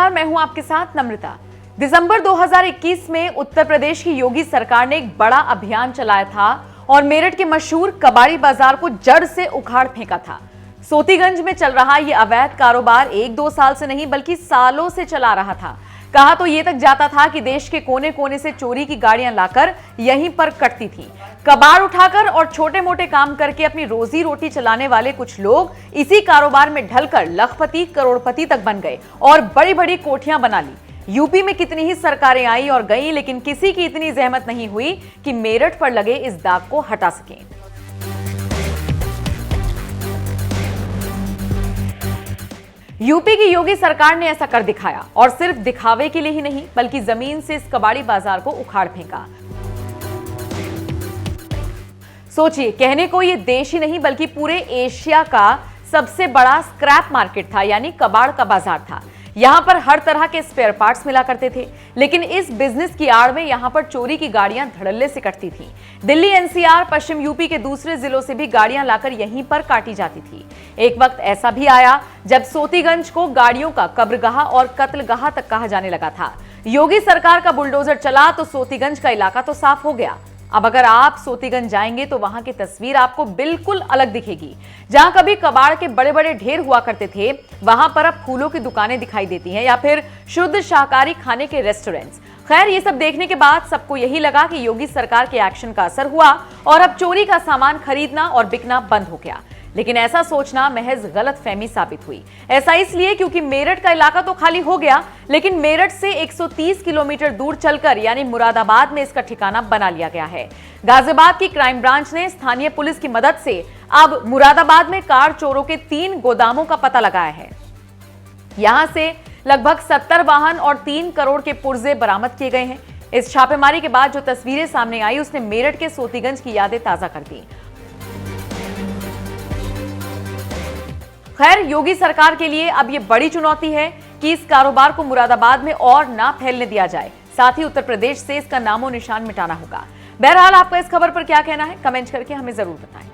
नमस्कार, मैं हूं आपके साथ नम्रता। दिसंबर 2021 में उत्तर प्रदेश की योगी सरकार ने एक बड़ा अभियान चलाया था और मेरठ के मशहूर कबाड़ी बाजार को जड़ से उखाड़ फेंका था। सोतीगंज में चल रहा यह अवैध कारोबार 1-2 साल से नहीं बल्कि सालों से चला रहा था। कहा तो ये तक जाता था कि देश के कोने कोने से चोरी की गाड़ियां लाकर यहीं पर कटती थी। कबाड़ उठाकर और छोटे मोटे काम करके अपनी रोजी रोटी चलाने वाले कुछ लोग इसी कारोबार में ढलकर लखपति करोड़पति तक बन गए और बड़ी बड़ी कोठियां बना ली। यूपी में कितनी ही सरकारें आई और गईं, लेकिन किसी की इतनी जहमत नहीं हुई कि मेरठ पर लगे इस दाग को हटा सकें। यूपी की योगी सरकार ने ऐसा कर दिखाया और सिर्फ दिखावे के लिए ही नहीं बल्कि जमीन से इस कबाड़ी बाजार को उखाड़ फेंका। सोचिए, कहने को ये देश ही नहीं बल्कि पूरे एशिया का सबसे बड़ा स्क्रैप मार्केट था, यानी कबाड़ का बाजार था। यहां पर हर तरह के स्पेयर पार्ट्स मिला करते थे, लेकिन इस बिजनेस की आड़ में यहां पर चोरी की गाड़ियां धड़ल्ले से कटती थीं। दिल्ली, एनसीआर, पश्चिम यूपी के दूसरे जिलों से भी गाड़ियां लाकर यहीं पर काटी जाती थी। एक वक्त ऐसा भी आया जब सोतीगंज को गाड़ियों का कब्रगाह और कत्लगाह तक कहा जाने लगा था। योगी सरकार का बुलडोजर चला तो सोतीगंज का इलाका तो साफ हो गया। अब अगर आप सोतीगंज जाएंगे तो वहां की तस्वीर आपको बिल्कुल अलग दिखेगी। जहां कभी कबाड़ के बड़े बड़े ढेर हुआ करते थे, वहां पर अब फूलों की दुकानें दिखाई देती हैं या फिर शुद्ध शाकाहारी खाने के रेस्टोरेंट्स। खैर, ये सब देखने के बाद सबको यही लगा कि योगी सरकार के एक्शन का असर हुआ और अब चोरी का सामान खरीदना और बिकना बंद हो गया। लेकिन ऐसा सोचना महज गलतफहमी साबित हुई। ऐसा इसलिए क्योंकि मेरठ का इलाका तो खाली हो गया, लेकिन मेरठ से 130 किलोमीटर दूर चलकर यानी मुरादाबाद में इसका ठिकाना बना लिया गया है। गाजियाबाद की क्राइम ब्रांच ने स्थानीय पुलिस की मदद से अब मुरादाबाद में कार चोरों के 3 गोदामों का पता लगाया है। यहां से लगभग 70 वाहन और 3 करोड़ के पुर्जे बरामद किए गए हैं। इस छापेमारी के बाद जो तस्वीरें सामने आई उसने मेरठ के सोतीगंज की यादें ताजा कर दी। खैर, योगी सरकार के लिए अब यह बड़ी चुनौती है कि इस कारोबार को मुरादाबाद में और ना फैलने दिया जाए। साथ ही उत्तर प्रदेश से इसका नामो निशान मिटाना होगा। बहरहाल, आपका इस खबर पर क्या कहना है, कमेंट करके हमें जरूर बताएं।